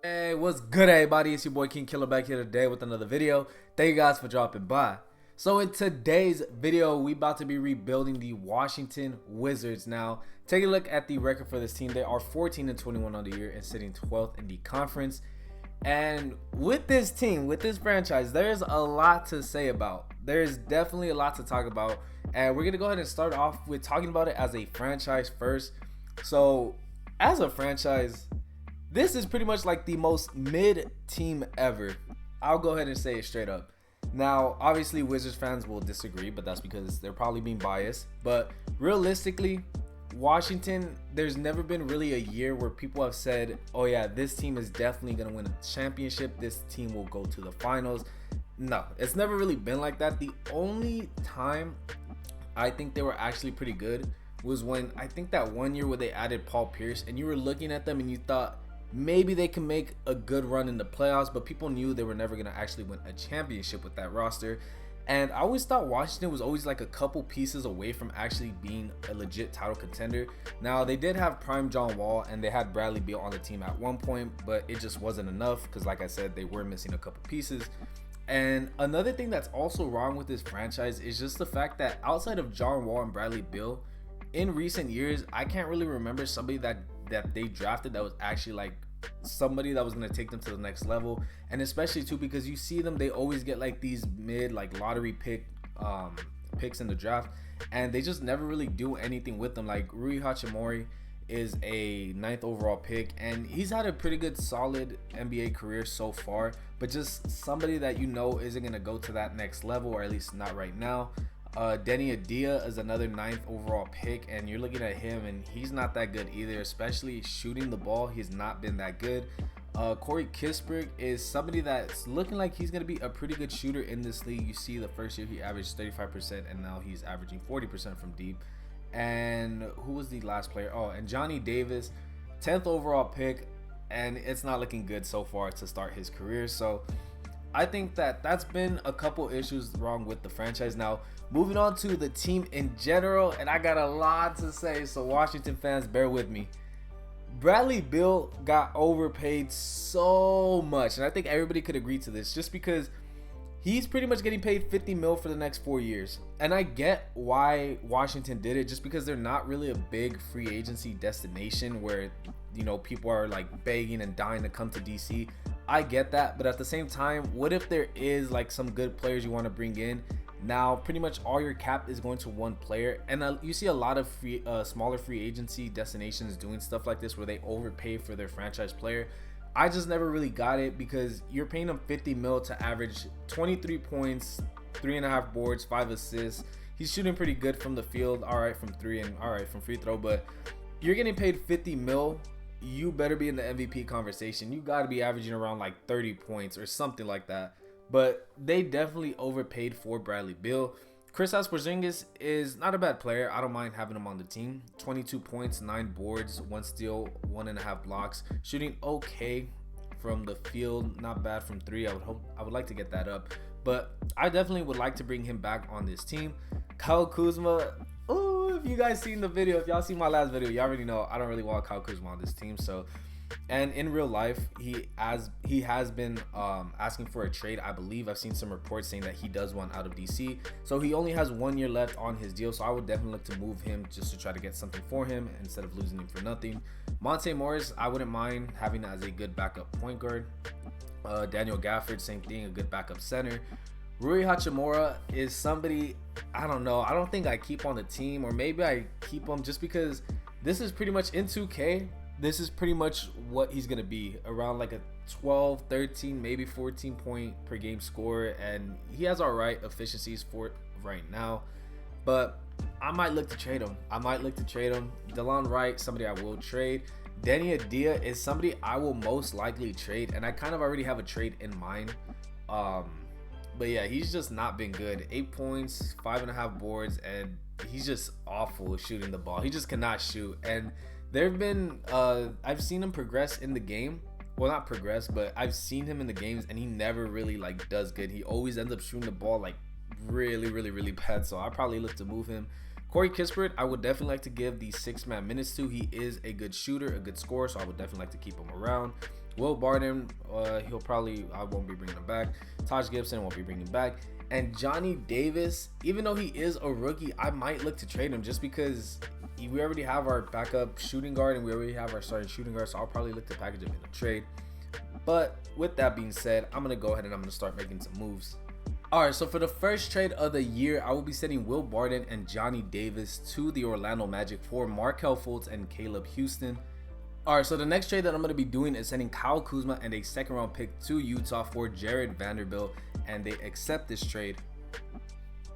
Hey, what's good, everybody? It's your boy King Killer back here today with another video. Thank you guys for dropping by. So in today's video, we about to be rebuilding the Washington Wizards. Now, take a look at the record for this team. They are 14-21 on the year and sitting 12th in the conference. And with this team, with this franchise, there's a lot to say about. There's definitely a lot to talk about. And we're going to go ahead and start off with talking about it as a franchise first. So, as a franchise, this is pretty much like the most mid team ever. I'll go ahead and say it straight up. Now, obviously, Wizards fans will disagree, but that's because they're probably being biased. But realistically, Washington, there's never been really a year where people have said, oh yeah, this team is definitely going to win a championship. This team will go to the finals. No, it's never really been like that. The only time I think they were actually pretty good was when I think that one year where they added Paul Pierce and you were looking at them and you thought, maybe they can make a good run in the playoffs, but people knew they were never going to actually win a championship with that roster. And I always thought Washington was always like a couple pieces away from actually being a legit title contender. Now, they did have prime John Wall and they had Bradley Beal on the team at one point, but it just wasn't enough because, like I said, they were missing a couple pieces. And another thing that's also wrong with this franchise is just the fact that outside of John Wall and Bradley Beal, in recent years, I can't really remember somebody that they drafted that was actually like somebody that was going to take them to the next level. And especially too because you see them, they always get like these mid like lottery picks in the draft, and they just never really do anything with them. Like Rui Hachimura is a 9th overall pick, and he's had a pretty good solid NBA career so far, but just somebody that you know isn't going to go to that next level, or at least not right now. Denny Adia is another 9th overall pick, and you're looking at him and he's not that good either, especially shooting the ball. He's not been that good. Corey Kispert is somebody that's looking like he's going to be a pretty good shooter in this league. You see the first year he averaged 35% and now he's averaging 40% from deep. And who was the last player? Oh, and Johnny Davis, 10th overall pick, and it's not looking good so far to start his career. So I think that that's been a couple issues wrong with the franchise. Now, moving on to the team in general, and I got a lot to say, so Washington fans, bear with me. Bradley Beal got overpaid so much, and I think everybody could agree to this, just because he's pretty much getting paid $50 million for the next 4 years. And I get why Washington did it, just because they're not really a big free agency destination where, you know, people are like begging and dying to come to DC. I get that, but at the same time, what if there is like some good players you want to bring in? Now, pretty much all your cap is going to one player, and you see a lot of smaller free agency destinations doing stuff like this where they overpay for their franchise player. I just never really got it, because you're paying him $50 million to average 23 points, 3.5 boards, 5 assists. He's shooting pretty good from the field, all right from three and all right from free throw, but you're getting paid $50 million. You better be in the MVP conversation. You got to be averaging around like 30 points or something like that. But they definitely overpaid for Bradley Beal. Kristaps Porzingis is not a bad player. I don't mind having him on the team. 22 points, 9 boards, 1 steal, 1.5 blocks. Shooting okay from the field, not bad from 3. I would like to get that up. But I definitely would like to bring him back on this team. Kyle Kuzma. Oh, if you guys seen the video, if y'all seen my last video, y'all already know I don't really want Kyle Kuzma on this team. So, and in real life, he has been asking for a trade. I believe I've seen some reports saying that he does want out of DC. So he only has 1 year left on his deal. So I would definitely look to move him just to try to get something for him instead of losing him for nothing. Monte Morris, I wouldn't mind having as a good backup point guard. Daniel Gafford, same thing, a good backup center. Rui Hachimura is somebody, I don't know, I don't think I keep on the team, or maybe I keep him just because this is pretty much in 2K. This is pretty much what he's going to be, around like a 12, 13, maybe 14 point per game scorer, and he has all right efficiencies for it right now. But I might look to trade him. Delon Wright, somebody I will trade. Denny Adia is somebody I will most likely trade, and I kind of already have a trade in mind. But yeah, he's just not been good. 8 points, 5.5 boards, and he's just awful shooting the ball. He just cannot shoot. And there have been, I've seen him progress in the game. Well, not progress, but I've seen him in the games, and he never really like does good. He always ends up shooting the ball like really bad. So I probably look to move him. Corey Kispert, I would definitely like to give the 6-man minutes to. He is a good shooter, a good scorer, so I would definitely like to keep him around. Will Barton, I won't be bringing him back. Taj Gibson won't be bringing back. And Johnny Davis, even though he is a rookie, I might look to trade him just because we already have our backup shooting guard and we already have our starting shooting guard. So I'll probably look to package him in a trade. But with that being said, I'm going to go ahead and I'm going to start making some moves. Alright, so for the first trade of the year, I will be sending Will Barton and Johnny Davis to the Orlando Magic for Markelle Fultz and Caleb Houston. Alright, so the next trade that I'm going to be doing is sending Kyle Kuzma and a second round pick to Utah for Jared Vanderbilt, and they accept this trade.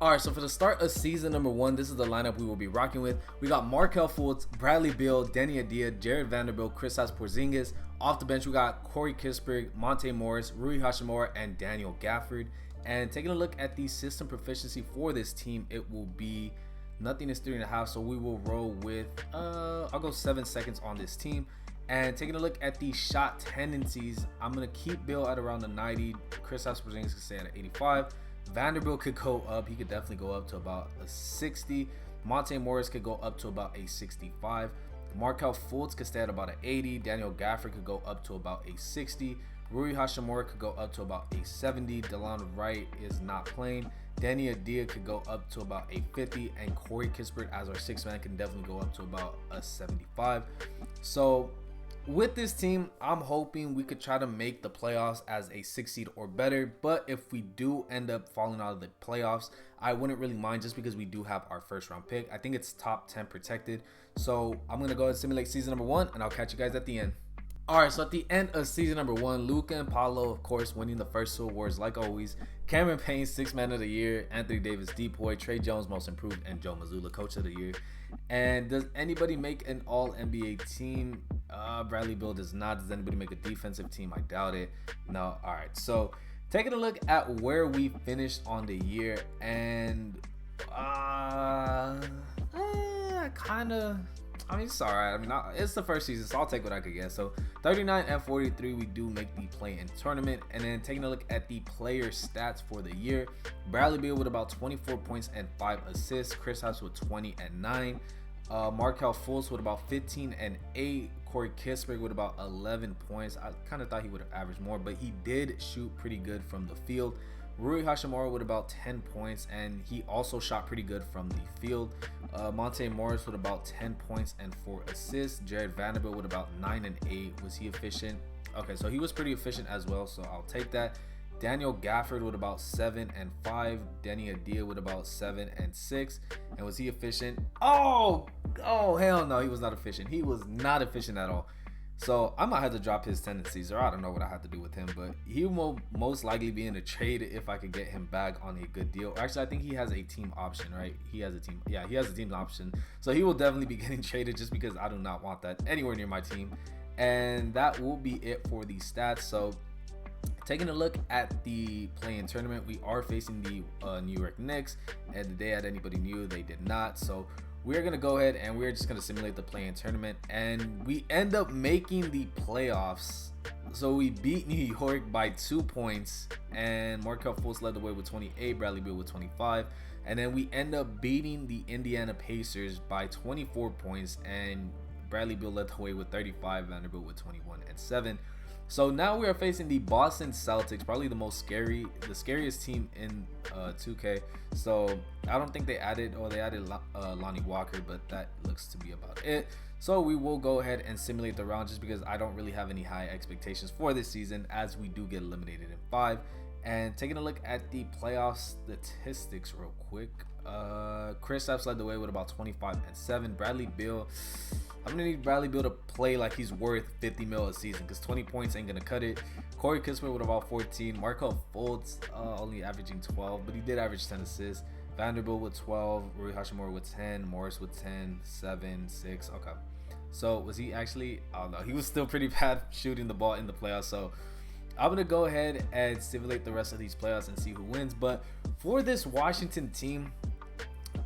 Alright, so for the start of season number 1, this is the lineup we will be rocking with. We got Markelle Fultz, Bradley Beal, Denny Adia, Jared Vanderbilt, Kristaps Porzingis. Off the bench, we got Corey Kispert, Monte Morris, Rui Hachimura, and Daniel Gafford. And taking a look at the system proficiency for this team, it will be nothing is 3.5, so we will roll with I'll go 7 seconds on this team. And taking a look at the shot tendencies, I'm gonna keep Bill at around the 90. Kristaps Porzingis could stay at 85. Vanderbilt could go up, he could definitely go up to about a 60. Monte Morris could go up to about a 65. Markelle Fultz could stay at about an 80. Daniel Gafford could go up to about a 60. Rui Hachimura could go up to about a 70. DeLon Wright is not playing. Denny Adia could go up to about a 50. And Corey Kispert as our 6th man can definitely go up to about a 75. So with this team, I'm hoping we could try to make the playoffs as a 6 seed or better. But if we do end up falling out of the playoffs, I wouldn't really mind just because we do have our first round pick. I think it's top 10 protected. So I'm going to go ahead and simulate season number 1, and I'll catch you guys at the end. Alright, so at the end of season number 1, Luka and Paolo, of course, winning the first 2 awards like always. Cameron Payne, 6th man of the year. Anthony Davis, Depoy. Trey Jones, most improved. And Joe Mazzulla, coach of the year. And does anybody make an all-NBA team? Bradley Beal does not. Does anybody make a defensive team? I doubt it. No. Alright, so taking a look at where we finished on the year. And it's alright. I mean, it's the first season, so I'll take what I could get. So 39 and 43, we do make the play-in tournament. And then taking a look at the player stats for the year, Bradley Beal with about 24 points and 5 assists. Kristaps with 20 and 9. Markelle Fultz with about 15 and 8. Corey Kispert with about 11 points. I kind of thought he would have averaged more, but he did shoot pretty good from the field. Rui Hachimura with about 10 points, and he also shot pretty good from the field. Monte Morris with about 10 points and 4 assists. Jared Vanderbilt with about 9 and 8. Was he efficient? Okay, so he was pretty efficient as well, so I'll take that. Daniel Gafford with about 7 and 5. Denny Adia with about 7 and 6. And was he efficient? Oh hell no, he was not efficient. He was not efficient at all. So I might have to drop his tendencies, or I don't know what I have to do with him, but he will most likely be in a trade if I could get him back on a good deal. Actually, I think he has a team option, right? He has a team. Yeah, he has a team option. So he will definitely be getting traded just because I do not want that anywhere near my team. And that will be it for the stats. So taking a look at the play-in tournament, we are facing the New York Knicks. And the day that anybody knew, they did not. So we're going to go ahead and we're just going to simulate the play-in tournament. And we end up making the playoffs. So we beat New York by 2 points. And Markelle Fultz led the way with 28. Bradley Beal with 25. And then we end up beating the Indiana Pacers by 24 points. And Bradley Beal led the way with 35. Vanderbilt with 21 and 7. So now we are facing the Boston Celtics, probably the scariest team in 2K. So I don't think they added Lonnie Walker, but that looks to be about it. So we will go ahead and simulate the round just because I don't really have any high expectations for this season, as we do get eliminated in 5. And taking a look at the playoff statistics real quick, Kristaps led the way with about 25 and 7. Bradley Beal, I'm gonna need Bradley Beal to play like he's worth 50 mil a season, because 20 points ain't gonna cut it. Corey Kispert with about 14. Markelle Fultz only averaging 12, but he did average 10 assists. Vanderbilt with 12. Rui Hachimura with 10. Morris with 10. 7, 6. Okay. So was he actually? Oh no, he was still pretty bad shooting the ball in the playoffs. So I'm gonna go ahead and simulate the rest of these playoffs and see who wins. But for this Washington team,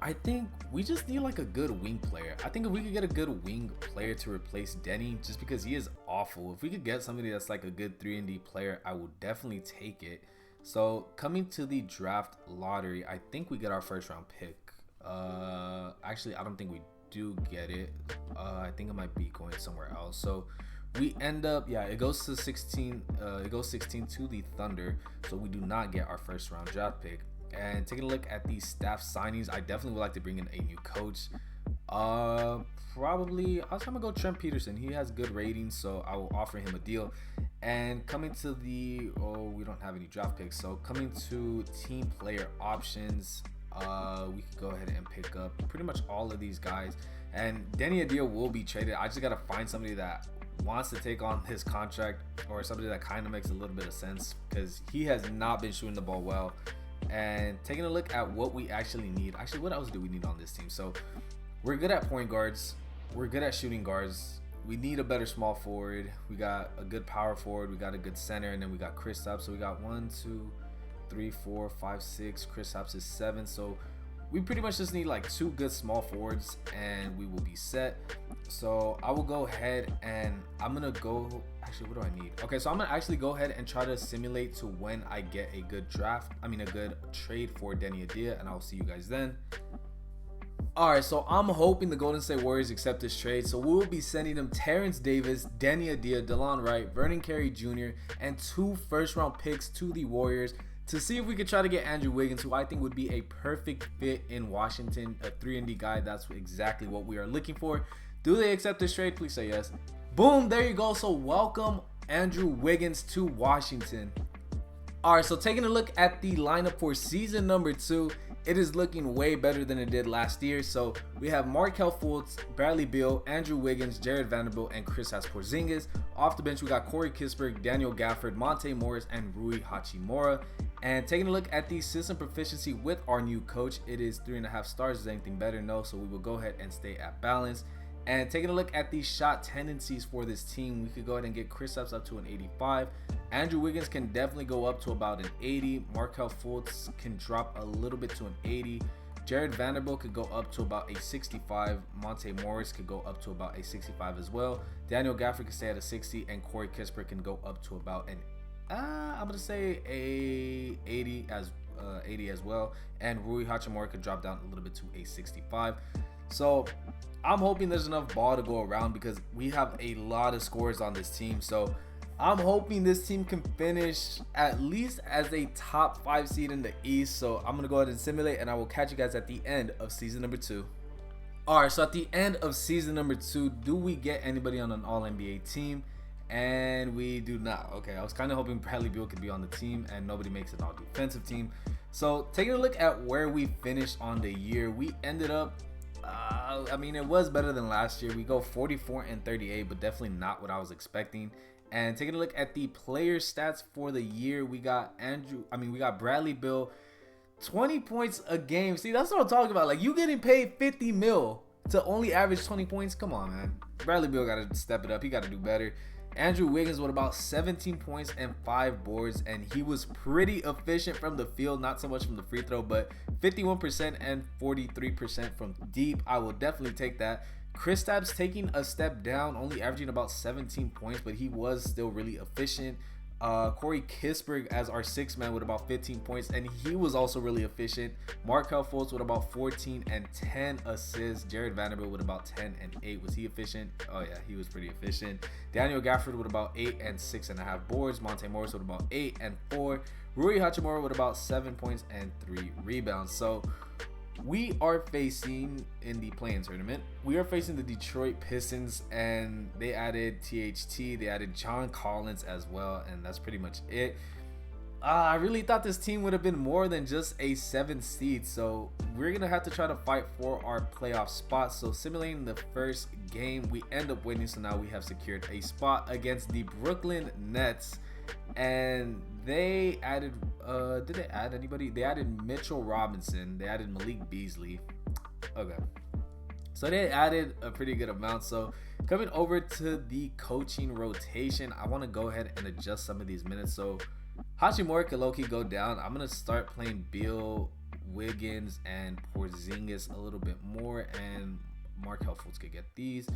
I think we just need like a good wing player. I think if we could get a good wing player to replace Denny, just because he is awful. If we could get somebody that's like a good 3-and-D player, I will definitely take it. So coming to the draft lottery, I think we get our first round pick. Actually, I don't think we do get it. I think it might be going somewhere else. So we end up, yeah, it goes to 16. It goes 16 to the Thunder, so we do not get our first round draft pick. And taking a look at these staff signings, I definitely would like to bring in a new coach. Probably I'm gonna go Trent Peterson. He has good ratings, so I will offer him a deal. And coming to the we don't have any draft picks, so coming to team player options, we could go ahead and pick up pretty much all of these guys. And Denny Adia will be traded. I just gotta find somebody that wants to take on his contract, or somebody that kind of makes a little bit of sense, because he has not been shooting the ball well. And taking a look at what we actually need. Actually, what else do we need on this team? So we're good at point guards. We're good at shooting guards. We need a better small forward. We got a good power forward. We got a good center, and then we got Kristaps. So we got 1, 2, 3, 4, 5, 6. Kristaps is 7. So we pretty much just need like 2 good small forwards, and we will be set. So I will go ahead and I'm gonna go. Actually, what do I need? Okay, so I'm gonna actually go ahead and try to simulate to when I get a good draft. I mean, a good trade for Denny Adia, and I'll see you guys then. Alright, so I'm hoping the Golden State Warriors accept this trade. So we'll be sending them Terrence Davis, Denny Adia, DeLon Wright, Vernon Carey Jr., and 2 first-round picks to the Warriors to see if we could try to get Andrew Wiggins, who I think would be a perfect fit in Washington, a 3-and-D guy. That's exactly what we are looking for. Do they accept this trade? Please say yes. Boom, there you go. So welcome Andrew Wiggins to Washington. Alright, so taking a look at the lineup for season number 2, it is looking way better than it did last year. So we have Markelle Fultz, Bradley Beal, Andrew Wiggins, Jared Vanderbilt, and Kristaps Porzingis. Off the bench, we got Corey Kispert, Daniel Gafford, Monte Morris, and Rui Hachimura. And taking a look at the system proficiency with our new coach, it is 3.5 stars. Is anything better? No. So we will go ahead and stay at balance. And taking a look at the shot tendencies for this team, we could go ahead and get Kristaps up to an 85. Andrew Wiggins can definitely go up to about an 80. Markelle Fultz can drop a little bit to an 80. Jared Vanderbilt could go up to about a 65. Monte Morris could go up to about a 65 as well. Daniel Gafford can stay at a 60, and Corey Kispert can go up to about an I'm gonna say a 80 as well. And Rui Hachimura could drop down a little bit to a 65. So I'm hoping there's enough ball to go around, because we have a lot of scores on this team. So I'm hoping this team can finish at least as a top 5 seed in the East. So I'm gonna go ahead and simulate, and I will catch you guys at the end of season number 2. Alright, so at the end of season number 2, do we get anybody on an All-NBA team? And we do not. Okay, I was kind of hoping Bradley Beal could be on the team, and nobody makes an all-defensive team. So taking a look at where we finished on the year, we ended up I mean, it was better than last year. We go 44-38, but definitely not what I was expecting. And taking a look at the player stats for the year, we got Bradley Beal, 20 points a game. See, that's what I'm talking about. Like, you getting paid 50 mil to only average 20 points. Come on, man. Bradley Beal got to step it up. He got to do better. Andrew Wiggins with about 17 points and 5 boards, and he was pretty efficient from the field, not so much from the free throw, but 51% and 43% from deep. I will definitely take that. Kristaps taking a step down, only averaging about 17 points, but he was still really efficient. Corey Kispert as our 6th man with about 15 points, and he was also really efficient. Markelle Fultz with about 14 and 10 assists. Jared Vanderbilt with about 10 and 8. Was he efficient? Oh yeah, he was pretty efficient. Daniel Gafford with about 8 and 6.5 boards. Monte Morris with about 8 and 4. Rui Hachimura with about 7 points and 3 rebounds. So we are facing, in the play-in tournament, we are facing the Detroit Pistons, and they added THT, they added John Collins as well, and that's pretty much it. I really thought this team would have been more than just a 7th seed, so we're gonna have to try to fight for our playoff spot. So simulating the first game, we end up winning, so now we have secured a spot against the Brooklyn Nets. And they added did they add anybody? They added Mitchell Robinson, they added Malik Beasley. Okay, so they added a pretty good amount. So coming over to the coaching rotation, I want to go ahead and adjust some of these minutes. So Hachimura could low-key go down. I'm gonna start playing Beal, Wiggins, and Porzingis a little bit more, and Markelle Fultz could get these.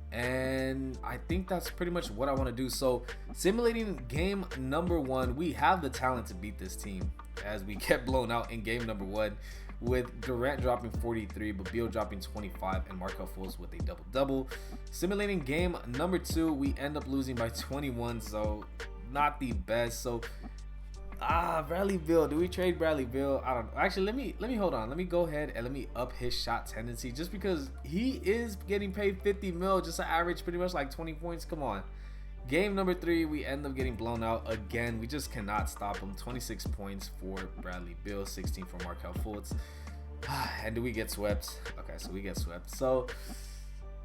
And I think that's pretty much what I want to do. So simulating game number 1, we have the talent to beat this team, as we kept blown out in game number 1. with Durant dropping 43, but Beal dropping 25, and Markelle Fultz with a double-double. Simulating game number 2, we end up losing by 21, so not the best. So Bradley Beal, do we trade Bradley Beal? I don't know. Actually, let me hold on. Let me go ahead and let me up his shot tendency, just because he is getting paid 50 mil just to average pretty much like 20 points. Come on. Game number 3, we end up getting blown out again. We just cannot stop him. 26 points for Bradley Beal, 16 for Markelle Fultz. And do we get swept? Okay, so we get swept. So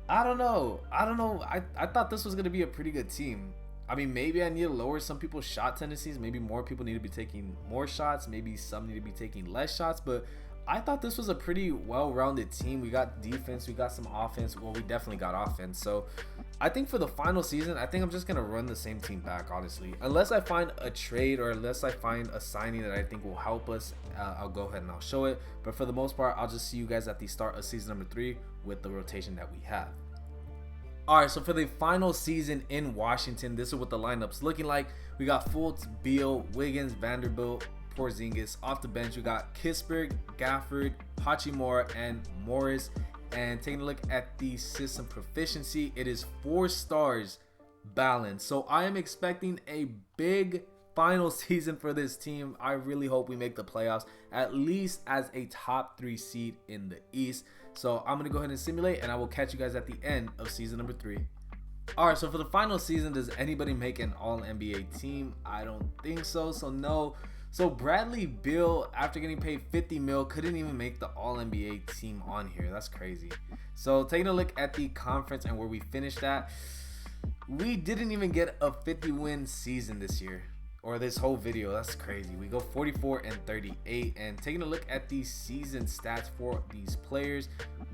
I don't know. I thought this was gonna be a pretty good team. I mean, maybe I need to lower some people's shot tendencies. Maybe more people need to be taking more shots. Maybe some need to be taking less shots. But I thought this was a pretty well-rounded team. We got defense, we got some offense. Well, we definitely got offense. So I think for the final season, I think I'm just gonna run the same team back, honestly. Unless I find a trade or unless I find a signing that I think will help us, I'll go ahead and I'll show it. But for the most part, I'll just see you guys at the start of season number 3 with the rotation that we have. Alright, so for the final season in Washington, this is what the lineup's looking like. We got Fultz, Beal, Wiggins, Vanderbilt, Porzingis. Off the bench, we got Kispert, Gafford, Hachimura, and Morris. And taking a look at the system proficiency, it is 4 stars balanced. So I am expecting a big final season for this team. I really hope we make the playoffs, at least as a top 3 seed in the East. So I'm going to go ahead and simulate, and I will catch you guys at the end of season number 3. Alright, so for the final season, does anybody make an all-NBA team? I don't think so, so no. So Bradley Beal, after getting paid 50 mil, couldn't even make the all-NBA team on here. That's crazy. So taking a look at the conference and where we finished at, we didn't even get a 50-win season this year. Or this whole video. That's crazy. We go 44 and 38. And taking a look at the season stats for these players,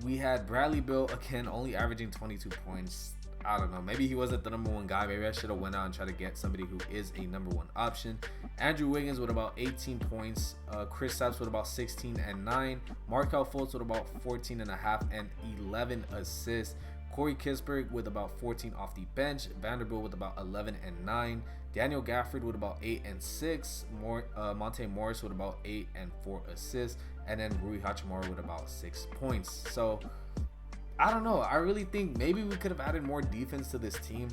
we had Bradley Beal again only averaging 22 points. I don't know, maybe he wasn't the number 1 guy. Maybe I should have went out and tried to get somebody who is a number 1 option. Andrew Wiggins with about 18 points, Chris Stapps with about 16 and 9, Markelle Fultz with about 14 and a half and 11 assists, Corey Kispert with about 14 off the bench, Vanderbilt with about 11 and 9, Daniel Gafford with about 8 and 6, Monte Morris with about 8 and 4 assists, and then Rui Hachimura with about 6 points. So I don't know. I really think maybe we could have added more defense to this team.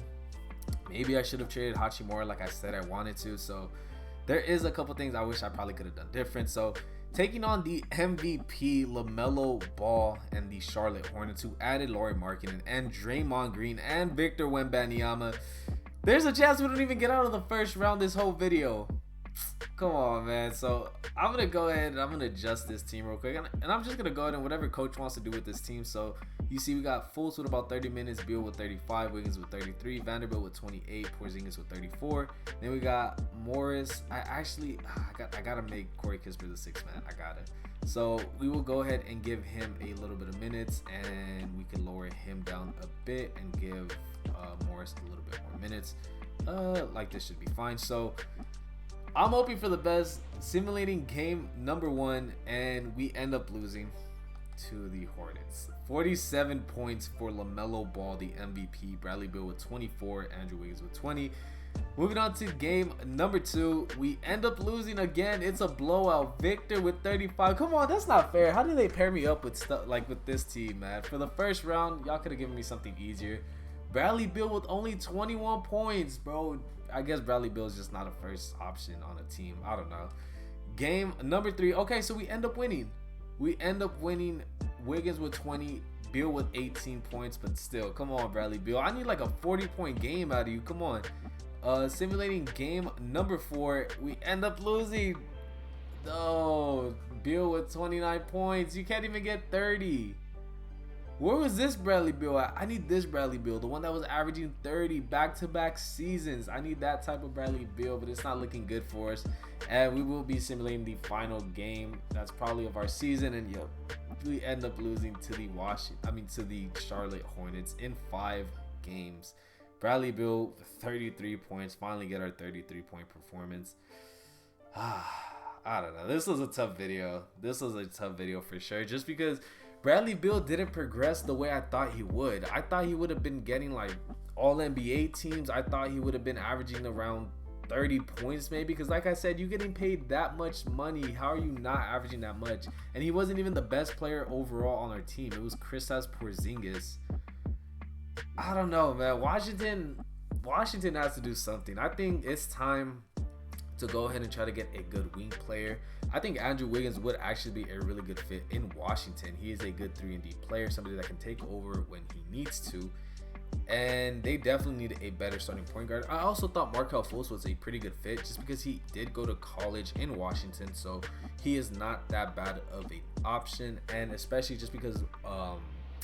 Maybe I should have traded Hachimura like I said I wanted to. So there is a couple things I wish I probably could have done different. So taking on the MVP LaMelo Ball and the Charlotte Hornets, who added Lauri Markkanen and Draymond Green and Victor Wembanyama, there's a chance we don't even get out of the first round this whole video. Come on, man. So I'm gonna go ahead and I'm gonna adjust this team real quick, and I'm just gonna go ahead and whatever coach wants to do with this team. So you see we got Fultz with about 30 minutes, Beal with 35, Wiggins with 33, Vanderbilt with 28, Porzingis with 34. Then we got Morris. I gotta make Corey Kispert the 6th man. I gotta. So we will go ahead and give him a little bit of minutes, and we can lower him down a bit and give Morris a little bit more minutes. Like this should be fine. So I'm hoping for the best. Simulating game number 1, and we end up losing to the Hornets. 47 points for LaMelo Ball, the MVP. Bradley Beal with 24, Andrew Wiggins with 20. Moving on to game number 2, we end up losing again. It's a blowout. Victor with 35. Come on, that's not fair. How do they pair me up with stuff like with this team, man? For the first round, y'all could have given me something easier. Bradley Beal with only 21 points, bro. I guess Bradley Beal is just not a first option on a team. I don't know. Game number 3. Okay, so we end up winning. We end up winning. Wiggins with 20, Beal with 18 points, but still, come on, Bradley Beal. I need like a 40-point game out of you. Come on. Simulating game number 4. We end up losing. No, Beal with 29 points. You can't even get 30. Where was this Bradley Beal at? I need this Bradley Beal, the one that was averaging 30 back-to-back seasons. I need that type of Bradley Beal, but it's not looking good for us. And we will be simulating the final game. That's probably of our season, and we end up losing to the Charlotte Hornets in 5 games. Bradley Beal, 33 points. Finally get our 33-point performance. I don't know. This was a tough video. This was a tough video for sure, just because Bradley Beal didn't progress the way I thought he would. I thought he would have been getting like all NBA teams. I thought he would have been averaging around 30 points maybe, because like I said, you're getting paid that much money. How are you not averaging that much? And he wasn't even the best player overall on our team. It was Kristaps Porzingis. I don't know, man. Washington has to do something. I think it's time to go ahead and try to get a good wing player. I think Andrew Wiggins would actually be a really good fit in Washington. He is a good 3-and-D player, somebody that can take over when he needs to. And they definitely need a better starting point guard. I also thought Markelle Fultz was a pretty good fit just because he did go to college in Washington, so he is not that bad of an option. And especially just because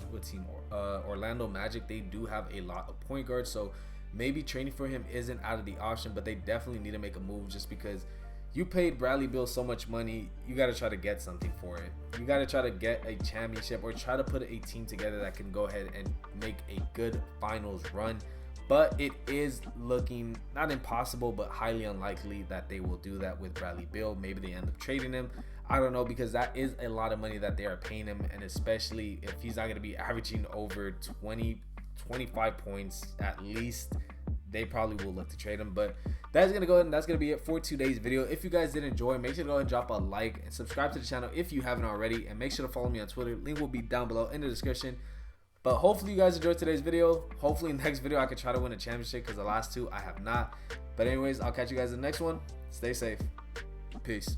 what team? Orlando Magic, they do have a lot of point guards, so maybe trading for him isn't out of the option, but they definitely need to make a move just because you paid Bradley Beal so much money. You got to try to get something for it. You got to try to get a championship or try to put a team together that can go ahead and make a good finals run. But it is looking not impossible, but highly unlikely that they will do that with Bradley Beal. Maybe they end up trading him. I don't know, because that is a lot of money that they are paying him, and especially if he's not going to be averaging over 25 points at least, they probably will look to trade him. But that's going to go ahead and that's going to be it for today's video. If you guys did enjoy, make sure to go ahead and drop a like and subscribe to the channel if you haven't already, and make sure to follow me on Twitter. Link will be down below in the description. But hopefully you guys enjoyed today's video. Hopefully in the next video I can try to win a championship, because the last two I have not. But anyways, I'll catch you guys in the next one. Stay safe. Peace.